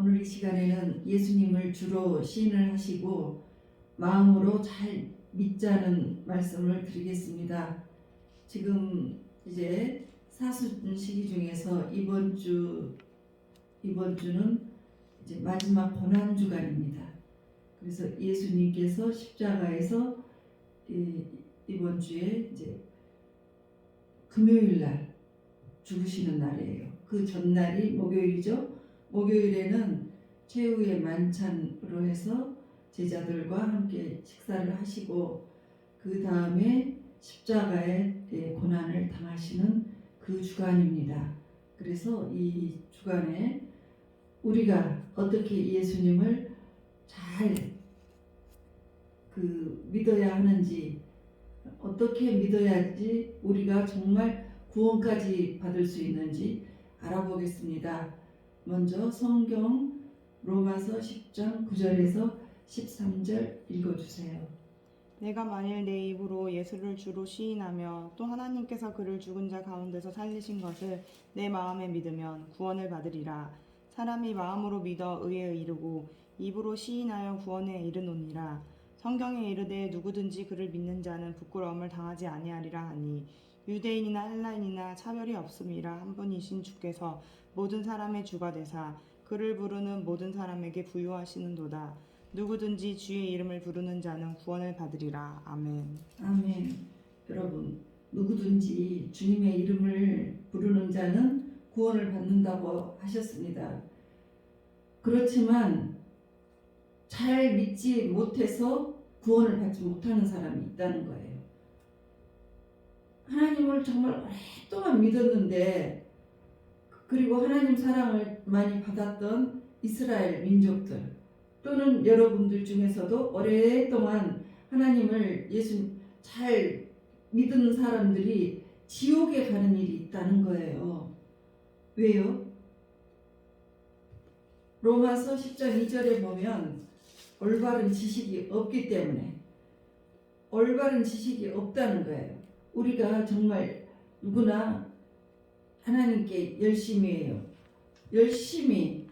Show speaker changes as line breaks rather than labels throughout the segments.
오늘 이 시간에는 예수님을 주로 시인을 하시고 마음으로 잘 믿자는 말씀을 드리겠습니다. 지금 이제 사순 시기 중에서 이번 주는 이제 마지막 고난 주간입니다. 그래서 예수님께서 십자가에서 이번 주에 이제 금요일 날 죽으시는 날이에요. 그 전날이 목요일이죠. 목요일에는 최후의 만찬으로 해서 제자들과 함께 식사를 하시고 그 다음에 십자가의 고난을 당하시는 그 주간입니다. 그래서 이 주간에 우리가 어떻게 예수님을 잘 믿어야 하는지, 어떻게 믿어야지 우리가 정말 구원까지 받을 수 있는지 알아보겠습니다. 먼저 성경 로마서 10장 9절에서 13절 읽어주세요.
내가 만일 내 입으로 예수를 주로 시인하며 또 하나님께서 그를 죽은 자 가운데서 살리신 것을 내 마음에 믿으면 구원을 받으리라. 사람이 마음으로 믿어 의에 이르고 입으로 시인하여 구원에 이르노니라. 성경에 이르되 누구든지 그를 믿는 자는 부끄러움을 당하지 아니하리라 하니 유대인이나 헬라인이나 차별이 없음이라 한 분이신 주께서 모든 사람의 주가 되사 그를 부르는 모든 사람에게 부유하시는도다. 누구든지 주의 이름을 부르는 자는 구원을 받으리라. 아멘.
아멘. 여러분, 누구든지 주님의 이름을 부르는 자는 구원을 받는다고 하셨습니다. 그렇지만 잘 믿지 못해서 구원을 받지 못하는 사람이 있다는 거예요. 하나님을 정말 오랫동안 믿었는데, 그리고 하나님 사랑을 많이 받았던 이스라엘 민족들, 또는 여러분들 중에서도 오랫동안 하나님을 예수 잘 믿은 사람들이 지옥에 가는 일이 있다는 거예요. 왜요? 로마서 10장 2절에 보면 올바른 지식이 없기 때문에, 올바른 지식이 없다는 거예요. 우리가 정말 누구나 하나님께 열심히 해요. 열심히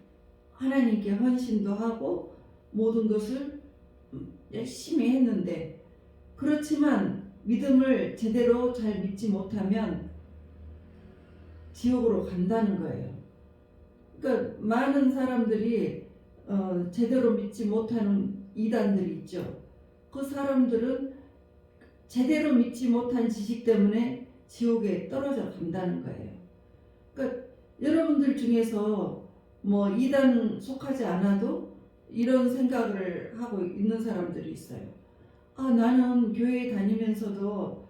하나님께 헌신도 하고 모든 것을 열심히 했는데, 그렇지만 믿음을 제대로 잘 믿지 못하면 지옥으로 간다는 거예요. 그러니까 많은 사람들이 제대로 믿지 못하는 이단들이 있죠. 그 사람들은 제대로 믿지 못한 지식 때문에 지옥에 떨어져 간다는 거예요. 그러니까 여러분들 중에서 뭐 이단 속하지 않아도 이런 생각을 하고 있는 사람들이 있어요. 나는 교회에 다니면서도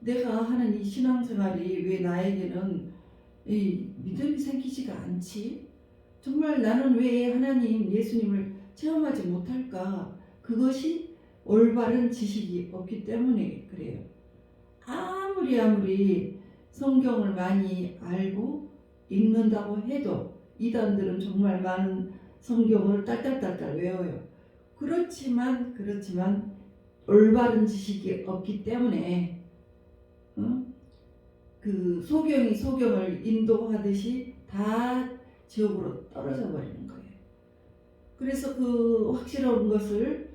내가 하는 이 신앙생활이 왜 나에게는 믿음이 생기지가 않지? 정말 나는 왜 하나님, 예수님을 체험하지 못할까? 그것이 올바른 지식이 없기 때문에 그래요. 아무리 성경을 많이 알고 읽는다고 해도 이단들은 정말 많은 성경을 딸딸딸딸 외워요. 그렇지만 올바른 지식이 없기 때문에 그 소경이 소경을 인도하듯이 다 지옥으로 떨어져 버리는 거예요. 그래서 그 확실한 것을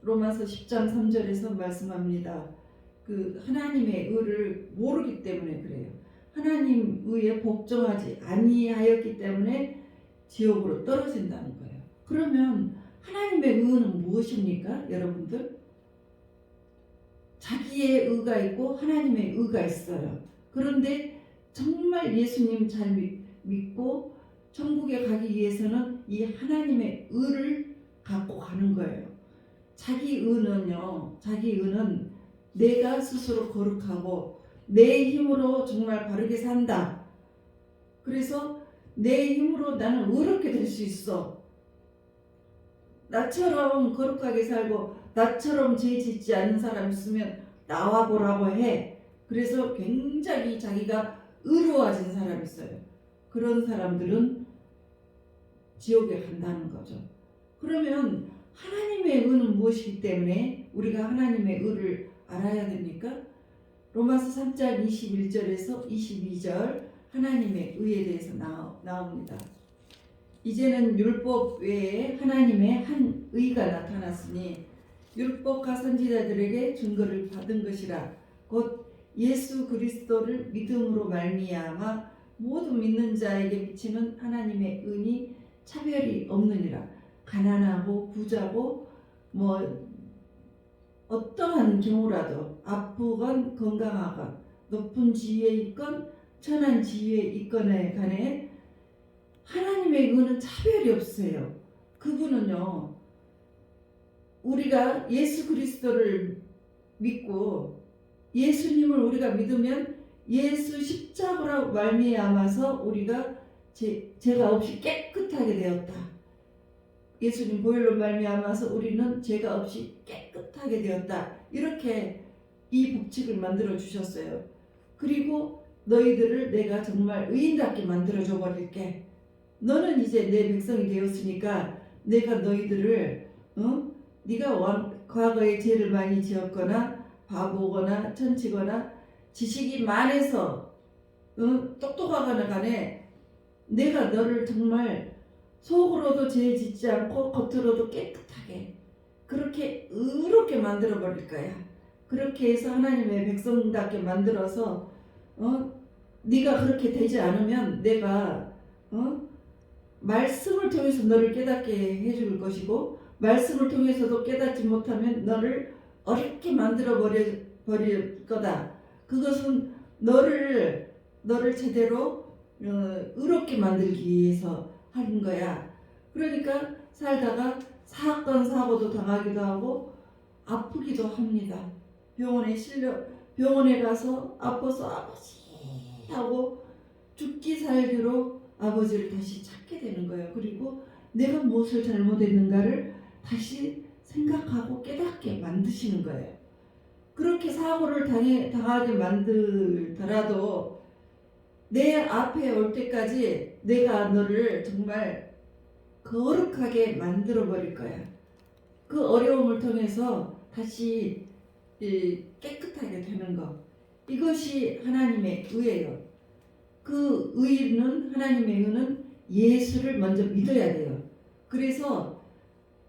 로마서 10장 3절에서 말씀합니다. 그 하나님의 의를 모르기 때문에 그래요. 하나님 의에 복종하지 아니하였기 때문에 지옥으로 떨어진다는 거예요. 그러면 하나님의 의는 무엇입니까, 여러분들? 자기의 의가 있고 하나님의 의가 있어요. 그런데 정말 예수님 잘 믿고 천국에 가기 위해서는 이 하나님의 의를 갖고 가는 거예요. 자기 의는 내가 스스로 거룩하고 내 힘으로 정말 바르게 산다. 그래서 내 힘으로 나는 의롭게 될 수 있어. 나처럼 거룩하게 살고 나처럼 죄 짓지 않는 사람 있으면 나와 보라고 해. 그래서 굉장히 자기가 의로워진 사람이 있어요. 그런 사람들은 지옥에 간다는 거죠. 그러면 하나님의 의는 무엇이기 때문에 우리가 하나님의 의를 알아야 됩니까? 로마서 3장 21절에서 22절 하나님의 의에 대해서 나옵니다. 이제는 율법 외에 하나님의 한 의가 나타났으니 율법과 선지자들에게 증거를 받은 것이라. 곧 예수 그리스도를 믿음으로 말미암아 모든 믿는 자에게 비치는 하나님의 은이 차별이 없느니라. 가난하고 부자고 뭐 어떠한 경우라도 아프건 건강하건 높은 지위에 있건 천한 지위에 있건에 간에 하나님의 은은 차별이 없어요. 그분은요, 우리가 예수 그리스도를 믿고 예수님을 우리가 믿으면 예수 십자가로 말미암아서 우리가 죄가 없이 깨끗하게 되었다. 예수님 보혈로 말미암아서 우리는 죄가 없이 깨끗하게 되었다. 이렇게 이 법칙을 만들어 주셨어요. 그리고 너희들을 내가 정말 의인답게 만들어 줘 버릴게. 너는 이제 내 백성이 되었으니까 내가 너희들을 네가 과거에 죄를 많이 지었거나 바보거나 천치거나 지식이 많아서 똑똑하거나 간에 내가 너를 정말 속으로도 죄 짓지 않고 겉으로도 깨끗하게 그렇게 의롭게 만들어 버릴 거야. 그렇게 해서 하나님의 백성답게 만들어서 네가 그렇게 되지 않으면 내가 말씀을 통해서 너를 깨닫게 해줄 것이고 말씀을 통해서도 깨닫지 못하면 너를 어렵게 만들어 버릴 거다. 그것은 너를 제대로 의롭게 만들기 위해서 하는 거야. 그러니까 살다가 사건 사고도 당하기도 하고 아프기도 합니다. 병원에 가서 아파서 아버지 하고 죽기 살기로 아버지를 다시 찾게 되는 거예요. 그리고 내가 무엇을 잘못했는가를 다시 생각하고 깨닫게 만드시는 거예요. 그렇게 사고를 당하게 만들더라도 내 앞에 올 때까지 내가 너를 정말 거룩하게 만들어 버릴 거야. 그 어려움을 통해서 다시 깨끗하게 되는 것. 이것이 하나님의 의예요. 그 의는 하나님의 의는 예수를 먼저 믿어야 돼요. 그래서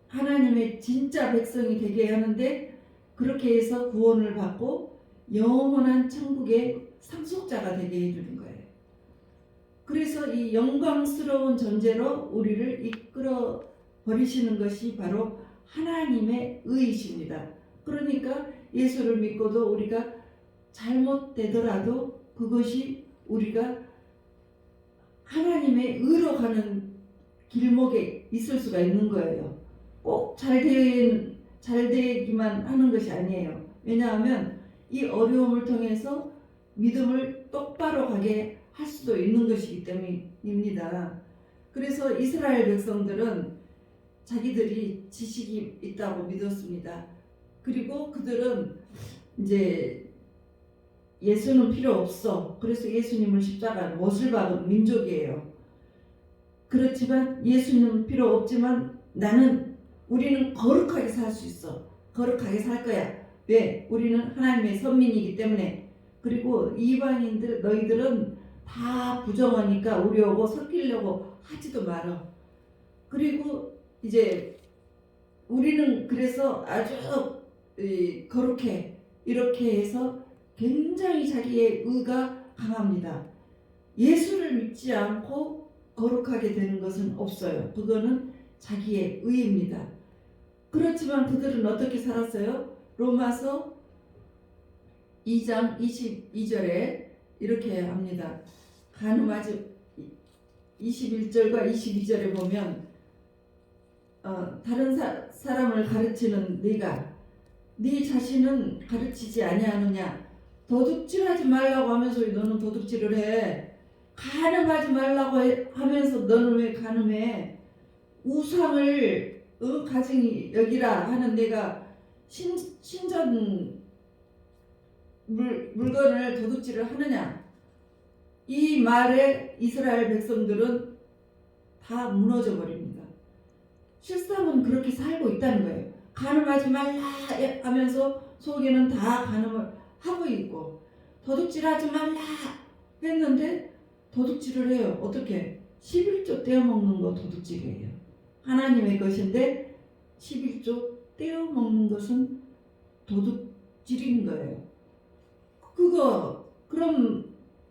하나님의 진짜 백성이 되게 하는데 그렇게 해서 구원을 받고 영원한 천국의 상속자가 되게 해주는 거예요. 그래서 이 영광스러운 존재로 우리를 이끌어 버리시는 것이 바로 하나님의 의이십니다. 그러니까 예수를 믿고도 우리가 잘못되더라도 그것이 우리가 하나님의 의로 가는 길목에 있을 수가 있는 거예요. 꼭 잘 되기만 하는 것이 아니에요. 왜냐하면 이 어려움을 통해서 믿음을 똑바로 가게 할 수도 있는 것이기 때문입니다. 그래서 이스라엘 백성들은 자기들이 지식이 있다고 믿었습니다. 그리고 그들은 이제 예수는 필요 없어. 그래서 예수님을 십자가에 못을 박은 민족이에요. 그렇지만 예수님은 필요 없지만 우리는 거룩하게 살 수 있어. 거룩하게 살 거야. 왜? 우리는 하나님의 선민이기 때문에. 그리고 이방인들 너희들은 다 부정하니까 우리하고 섞이려고 하지도 말어. 그리고 이제 우리는 그래서 아주 거룩해. 이렇게 해서 굉장히 자기의 의가 강합니다. 예수를 믿지 않고 거룩하게 되는 것은 없어요. 그거는 자기의 의입니다. 그렇지만 그들은 어떻게 살았어요? 로마서 2장 22절에 이렇게 합니다. 간음하지 21절과 22절에 보면 다른 사람을 가르치는 네가 네 자신은 가르치지 아니하느냐. 도둑질하지 말라고 하면서 왜 너는 도둑질을 해? 간음하지 말라고 하면서 너는 왜 간음해? 우상을 가증히 여기라 하는 내가 신전 물건을 도둑질을 하느냐. 이 말에 이스라엘 백성들은 다 무너져 버립니다. 실상은 그렇게 살고 있다는 거예요. 간음하지 말라 하면서 속에는 다 간음을 하고 있고, 도둑질하지 말라 했는데 도둑질을 해요. 어떻게? 11조 11조 떼어먹는 거 도둑질이에요. 하나님의 것인데 11조 떼어먹는 것은 도둑질인 거예요.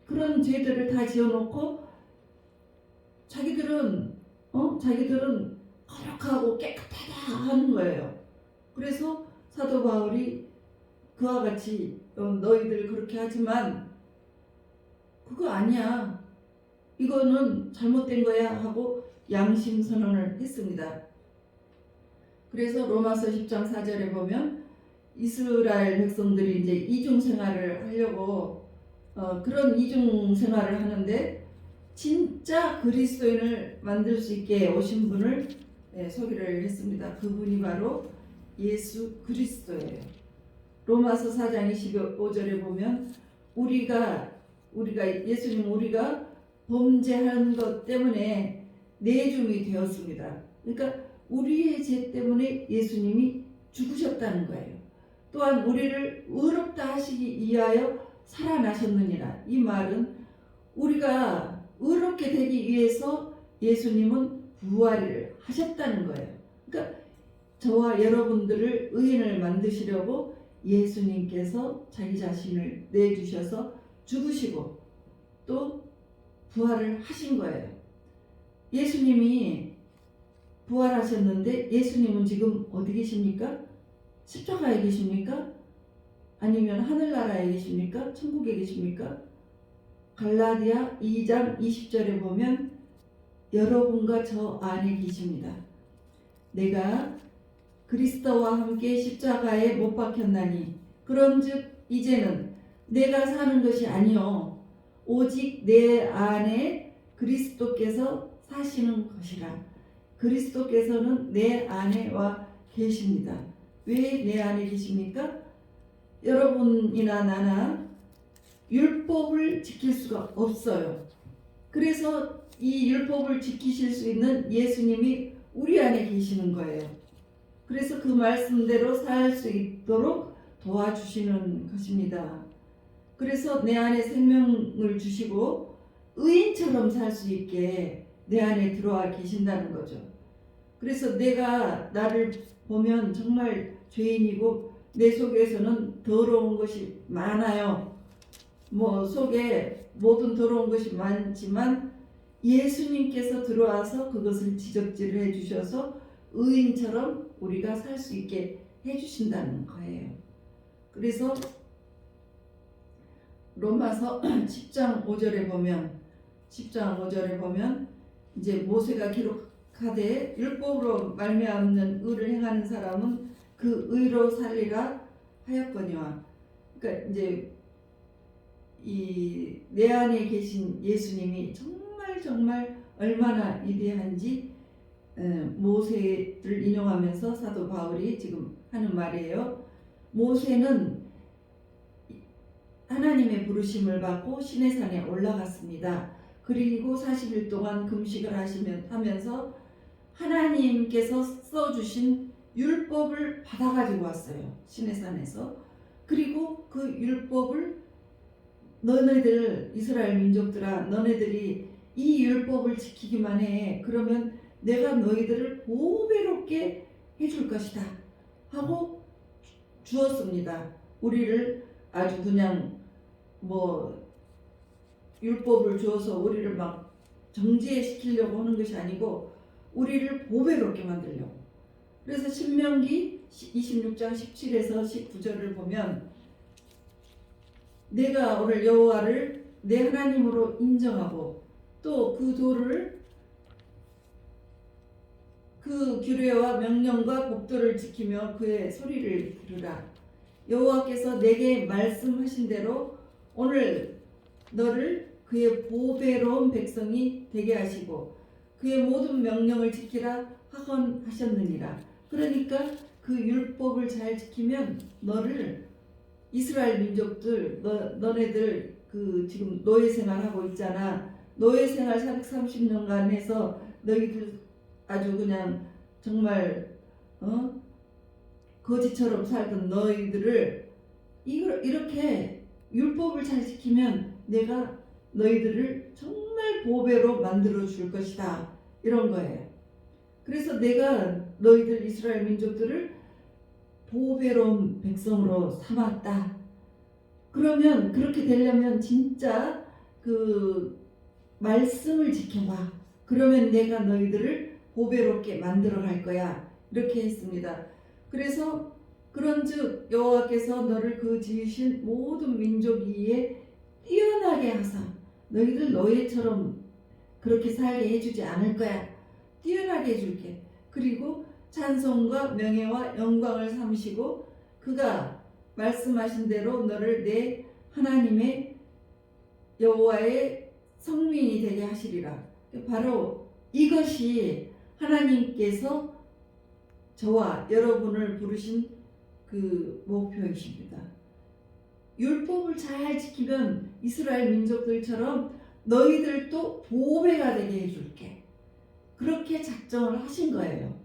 그런 죄들을 다 지어놓고 자기들은 거룩하고 깨끗하다 하는 거예요. 그래서 사도 바울이 그와 같이 너희들 그렇게 하지만 그거 아니야. 이거는 잘못된 거야 하고 양심 선언을 했습니다. 그래서 로마서 10장 4절에 보면 이스라엘 백성들이 이제 이중 생활을 하려고 그런 이중 생활을 하는데 진짜 그리스도인을 만들 수 있게 오신 분을 소개를 했습니다. 그분이 바로 예수 그리스도예요. 로마서 4장 25절에 보면 우리가 범죄한 것 때문에 내줌이 되었습니다. 그러니까 우리의 죄 때문에 예수님이 죽으셨다는 거예요. 또한 우리를 의롭다 하시기 위하여 살아나셨느니라. 이 말은 우리가 의롭게 되기 위해서 예수님은 부활을 하셨다는 거예요. 그러니까 저와 여러분들을 의인을 만드시려고 예수님께서 자기 자신을 내주셔서 죽으시고 또 부활을 하신 거예요. 예수님이 부활하셨는데 예수님은 지금 어디 계십니까? 십자가에 계십니까? 아니면 하늘나라에 계십니까? 천국에 계십니까? 갈라디아 2장 20절에 보면 여러분과 저 안에 계십니다. 내가 그리스도와 함께 십자가에 못 박혔나니 그런즉 이제는 내가 사는 것이 아니요 오직 내 안에 그리스도께서 사시는 것이라. 그리스도께서는 내 안에 와 계십니다. 왜 내 안에 계십니까? 여러분이나 나나 율법을 지킬 수가 없어요. 그래서 이 율법을 지키실 수 있는 예수님이 우리 안에 계시는 거예요. 그래서 그 말씀대로 살 수 있도록 도와주시는 것입니다. 그래서 내 안에 생명을 주시고 의인처럼 살 수 있게 내 안에 들어와 계신다는 거죠. 그래서 내가 나를 보면 정말 죄인이고 내 속에서는 더러운 것이 많아요. 속에 모든 더러운 것이 많지만 예수님께서 들어와서 그것을 지적질을 해주셔서 의인처럼 우리가 살 수 있게 해주신다는 거예요. 그래서 로마서 10장 5절에 보면 이제 모세가 기록하되 율법으로 말미암는 의를 행하는 사람은 그 의로 살리라 하였거니와. 그러니까 이제 이 내 안에 계신 예수님이 정말 얼마나 위대한지 모세를 인용하면서 사도 바울이 지금 하는 말이에요. 모세는 하나님의 부르심을 받고 시내산에 올라갔습니다. 그리고 40일 동안 금식을 하면서 하나님께서 써주신 율법을 받아가지고 왔어요. 시내산에서. 그리고 그 율법을 너네들 이스라엘 민족들아 너네들이 이 율법을 지키기만 해. 그러면 내가 너희들을 보배롭게 해줄 것이다 하고 주었습니다. 우리를 아주 그냥 율법을 주어서 우리를 막 정죄시키려고 하는 것이 아니고 우리를 보배롭게 만들려고. 그래서 신명기 26장 17에서 19절을 보면 내가 오늘 여호와를 내 하나님으로 인정하고 또 그 도를 그 규례와 명령과 법도를 지키며 그의 소리를 들으라. 여호와께서 내게 말씀하신 대로 오늘 너를 그의 보배로운 백성이 되게 하시고 그의 모든 명령을 지키라 하셨느니라. 그러니까 그 율법을 잘 지키면 너를 이스라엘 민족들 너네들 그 지금 노예 생활하고 있잖아. 노예 생활 430년간 해서 너희들 아주 그냥 정말 거지처럼 살던 너희들을 이렇게 율법을 잘 지키면 내가 너희들을 정말 보배로 만들어 줄 것이다. 이런 거예요. 그래서 내가 너희들 이스라엘 민족들을 보배로운 백성으로 삼았다. 그러면 그렇게 되려면 진짜 그 말씀을 지켜봐. 그러면 내가 너희들을 보배롭게 만들어 갈 거야. 이렇게 했습니다. 그래서 그런즉 여호와께서 너를 그 지으신 모든 민족 위에 뛰어나게 하사 너희들 노예처럼 그렇게 살게 해주지 않을 거야. 뛰어나게 해줄게. 그리고 찬송과 명예와 영광을 삼으시고 그가 말씀하신 대로 너를 내 하나님의 여호와의 성민이 되게 하시리라. 바로 이것이 하나님께서 저와 여러분을 부르신 그 목표이십니다. 율법을 잘 지키면 이스라엘 민족들처럼 너희들도 보배가 되게 해줄게. 그렇게 작정을 하신 거예요.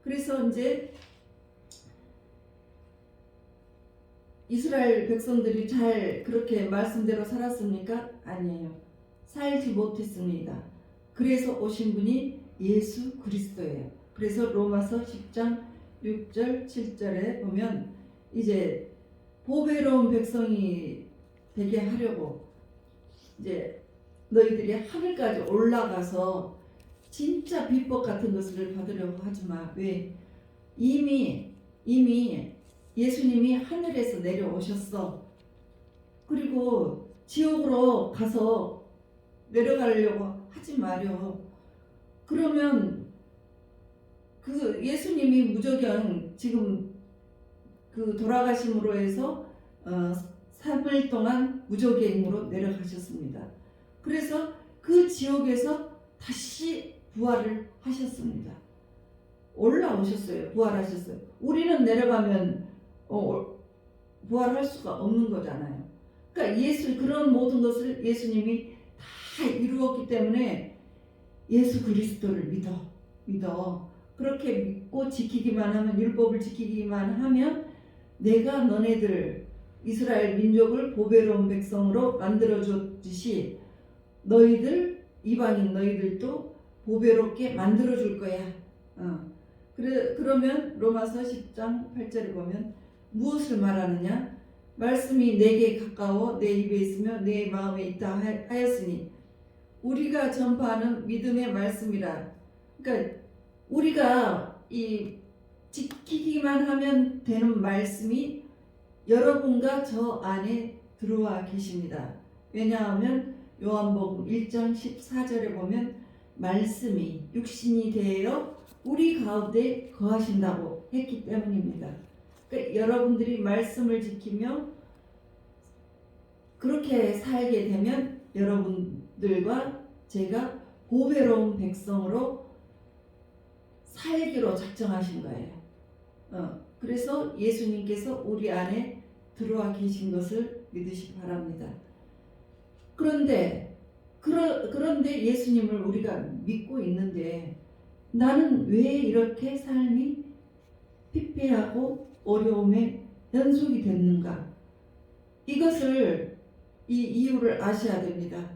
그래서 이제 이스라엘 백성들이 잘 그렇게 말씀대로 살았습니까? 아니에요. 살지 못했습니다. 그래서 오신 분이 예수 그리스도예요. 그래서 로마서 10장 6절 7절에 보면 이제 보배로운 백성이 되게 하려고 이제 너희들이 하늘까지 올라가서 진짜 비법 같은 것을 받으려고 하지 마. 왜? 이미 예수님이 하늘에서 내려오셨어. 그리고 지옥으로 가서 내려가려고 하지 마려. 그러면 그 예수님이 무조건 지금 그 돌아가심으로 해서 3일 동안 무조갱으로 내려가셨습니다. 그래서 그 지옥에서 다시 부활을 하셨습니다. 올라오셨어요. 부활하셨어요. 우리는 내려가면 부활할 수가 없는 거잖아요. 그러니까 그런 모든 것을 예수님이 다 이루었기 때문에 예수 그리스도를 믿어. 그렇게 믿고 지키기만 하면, 율법을 지키기만 하면 내가 너네들 이스라엘 민족을 보배로운 백성으로 만들어줬듯이 너희들 이방인 너희들도 보배롭게 만들어줄 거야. 그러면 로마서 10장 8절에 보면 무엇을 말하느냐? 말씀이 내게 가까워 내 입에 있으며 내 마음에 있다 하였으니 우리가 전파하는 믿음의 말씀이라. 그러니까 우리가 이 지키기만 하면 되는 말씀이 여러분과 저 안에 들어와 계십니다. 왜냐하면 요한복음 1장 14절에 보면 말씀이 육신이 되어 우리 가운데 거하신다고 했기 때문입니다. 그러니까 여러분들이 말씀을 지키며 그렇게 살게 되면 여러분들과 제가 보배로운 백성으로 살기로 작정하신 거예요. 그래서 예수님께서 우리 안에 들어와 계신 것을 믿으시기 바랍니다. 그런데 예수님을 우리가 믿고 있는데 나는 왜 이렇게 삶이 피폐하고 어려움에 연속이 됐는가? 이것을 이 이유를 아셔야 됩니다.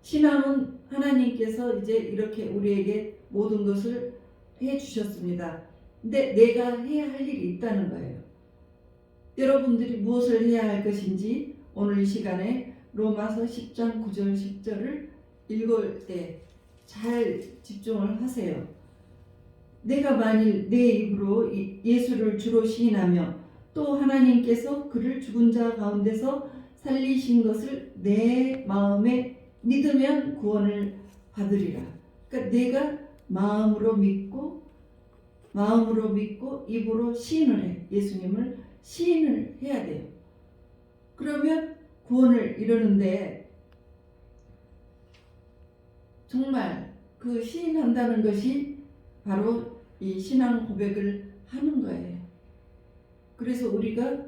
신앙은 하나님께서 이제 이렇게 우리에게 모든 것을 해 주셨습니다. 근데 내가 해야 할 일이 있다는 거예요. 여러분들이 무엇을 해야 할 것인지 오늘 이 시간에 로마서 10장 9절 10절을 읽을 때 잘 집중을 하세요. 내가 만일 내 입으로 예수를 주로 시인하며 또 하나님께서 그를 죽은 자 가운데서 살리신 것을 내 마음에 믿으면 구원을 받으리라. 그러니까 내가 마음으로 믿고 입으로 시인을 해. 예수님을 시인을 해야 돼요. 그러면 구원을 이루는데 정말 그 시인한다는 것이 바로 이 신앙 고백을 하는 거예요. 그래서 우리가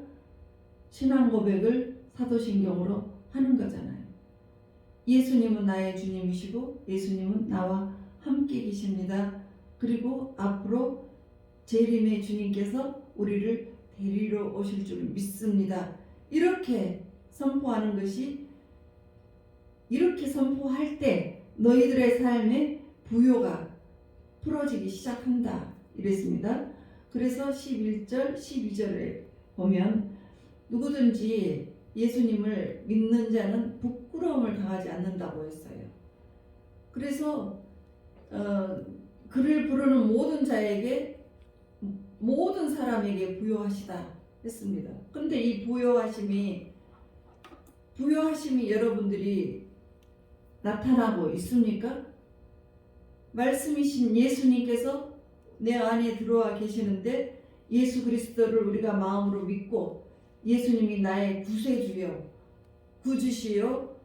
신앙 고백을 사도신경으로 하는 거잖아요. 예수님은 나의 주님이시고 예수님은 나와 함께 계십니다. 그리고 앞으로 재림의 주님께서 우리를 데리러 오실 줄 믿습니다. 이렇게 선포하는 것이 이렇게 선포할 때 너희들의 삶에 부요가 풀어지기 시작한다 이랬습니다. 그래서 11절 12절에 보면 누구든지 예수님을 믿는 자는 부끄러움을 당하지 않는다고 했어요. 그래서 그를 부르는 모든 자에게 모든 사람에게 부요하시다 했습니다. 근데 이 부요하심이 여러분들이 나타나고 있습니까? 말씀이신 예수님께서 내 안에 들어와 계시는데 예수 그리스도를 우리가 마음으로 믿고 예수님이 나의 구세주요 구주시요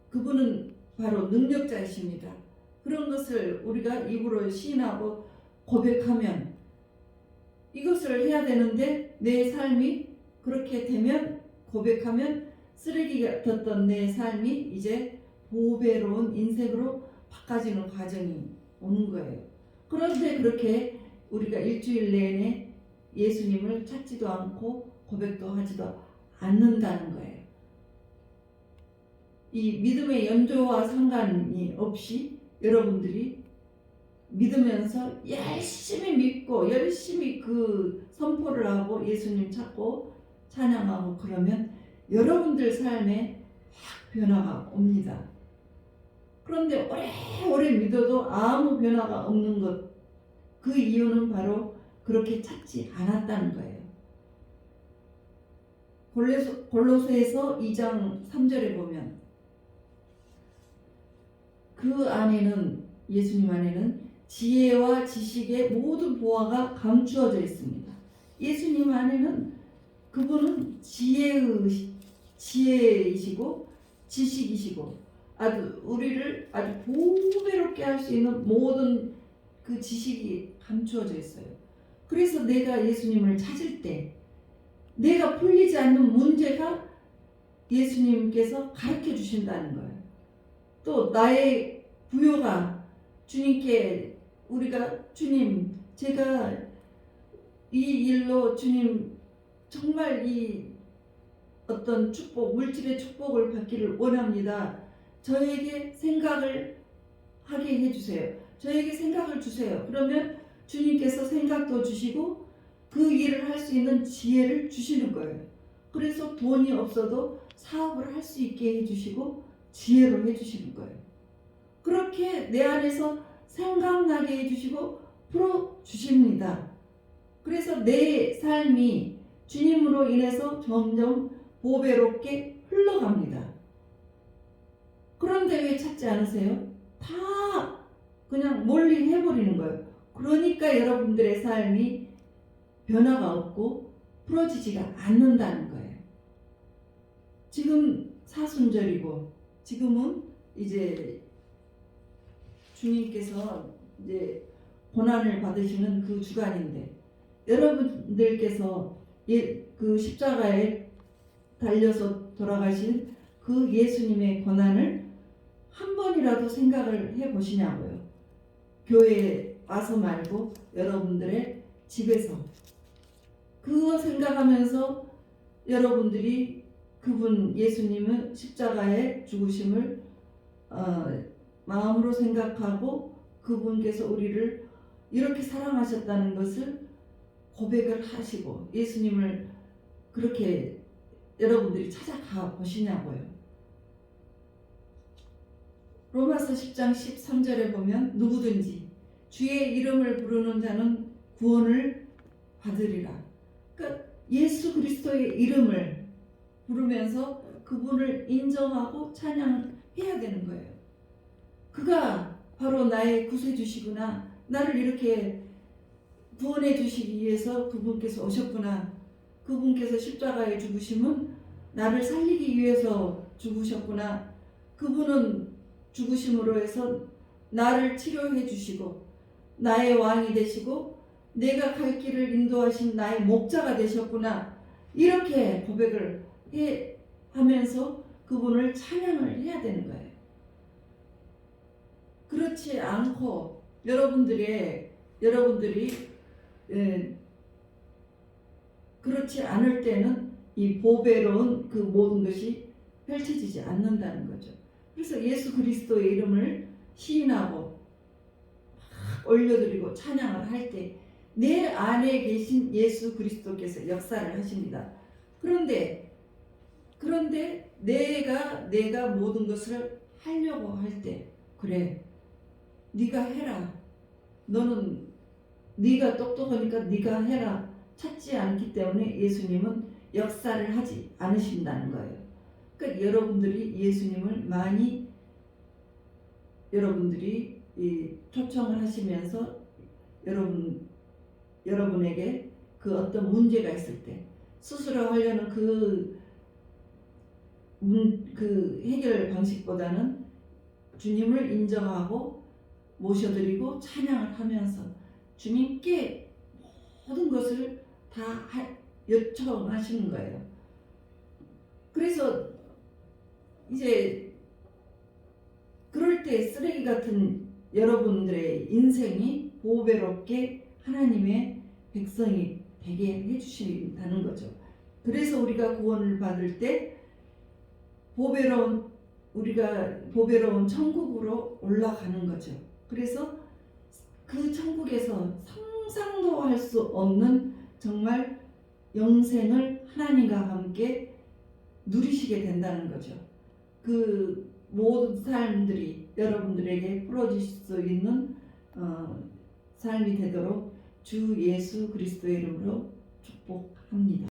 그분은 바로 능력자이십니다. 그런 것을 우리가 입으로 시인하고 고백하면 이것을 해야 되는데 내 삶이 그렇게 되면 고백하면 쓰레기 같았던 내 삶이 이제 보배로운 인생으로 바꿔지는 과정이 오는 거예요. 그런데 그렇게 우리가 일주일 내내 예수님을 찾지도 않고 고백도 하지도 않는다는 거예요. 이 믿음의 연조와 상관이 없이 여러분들이 믿으면서 열심히 믿고 열심히 그 선포를 하고 예수님 찾고 찬양하고 그러면 여러분들 삶에 확 변화가 옵니다. 그런데 오래오래 믿어도 아무 변화가 없는 것, 그 이유는 바로 그렇게 찾지 않았다는 거예요. 골로새서 2장 3절에 보면 그 안에는 예수님 안에는 지혜와 지식의 모든 보화가 감추어져 있습니다. 예수님 안에는 그분은 지혜이시고 지식이시고 우리를 아주 보배롭게 할 수 있는 모든 그 지식이 감추어져 있어요. 그래서 내가 예수님을 찾을 때 내가 풀리지 않는 문제가 예수님께서 가르쳐 주신다는 거예요. 또 나의 부요가 주님께 우리가 주님 제가 이 일로 주님 정말 이 어떤 축복 물질의 축복을 받기를 원합니다. 저에게 생각을 하게 해주세요. 저에게 생각을 주세요. 그러면 주님께서 생각도 주시고 그 일을 할 수 있는 지혜를 주시는 거예요. 그래서 돈이 없어도 사업을 할 수 있게 해주시고 지혜로 해주시는 거예요. 그렇게 내 안에서 생각나게 해주시고 풀어주십니다. 그래서 내 삶이 주님으로 인해서 점점 보배롭게 흘러갑니다. 그런데 왜 찾지 않으세요? 다 그냥 멀리 해버리는 거예요. 그러니까 여러분들의 삶이 변화가 없고 풀어지지가 않는다는 거예요. 지금 사순절이고 지금은 이제 주님께서 이제 고난을 받으시는 그 주간인데 여러분들께서 그 십자가에 달려서 돌아가신 그 예수님의 고난을 한 번이라도 생각을 해보시냐고요. 교회에 와서 말고 여러분들의 집에서 그거 생각하면서 여러분들이 그분 예수님은 십자가의 죽으심을 마음으로 생각하고 그분께서 우리를 이렇게 사랑하셨다는 것을 고백을 하시고 예수님을 그렇게 여러분들이 찾아가 보시냐고요. 로마서 10장 13절에 보면 누구든지 주의 이름을 부르는 자는 구원을 받으리라. 그러니까 예수 그리스도의 이름을 부르면서 그분을 인정하고 찬양해야 되는 거예요. 그가 바로 나의 구세주시구나. 나를 이렇게 구원해 주시기 위해서 그분께서 오셨구나. 그분께서 십자가에 죽으심은 나를 살리기 위해서 죽으셨구나. 그분은 죽으심으로 해서 나를 치료해 주시고 나의 왕이 되시고 내가 갈 길을 인도하신 나의 목자가 되셨구나. 이렇게 고백을 하면서 그분을 찬양을 해야 되는 거예요. 그렇지 않고 여러분들이 그렇지 않을 때는 이 보배로운 그 모든 것이 펼쳐지지 않는다는 거죠. 그래서 예수 그리스도의 이름을 시인하고 막 올려드리고 찬양을 할 때 내 안에 계신 예수 그리스도께서 역사를 하십니다. 그런데 내가 모든 것을 하려고 할 때 그래 네가 해라. 너는 네가 똑똑하니까 네가 해라. 찾지 않기 때문에 예수님은 역사를 하지 않으신다는 거예요. 그러니까 여러분들이 예수님을 많이 여러분들이 초청을 하시면서 여러분에게 그 어떤 문제가 있을 때 스스로 하려는 그 해결 방식보다는 주님을 인정하고 모셔드리고 찬양을 하면서 주님께 모든 것을 다 요청하시는 거예요. 그래서 이제 그럴 때 쓰레기 같은 여러분들의 인생이 보배롭게 하나님의 백성이 되게 해주신다는 거죠. 그래서 우리가 구원을 받을 때 우리가 보배로운 천국으로 올라가는 거죠. 그래서 그 천국에서 상상도 할 수 없는 정말 영생을 하나님과 함께 누리시게 된다는 거죠. 그 모든 삶들이 여러분들에게 풀어질 수 있는 삶이 되도록 주 예수 그리스도의 이름으로 축복합니다.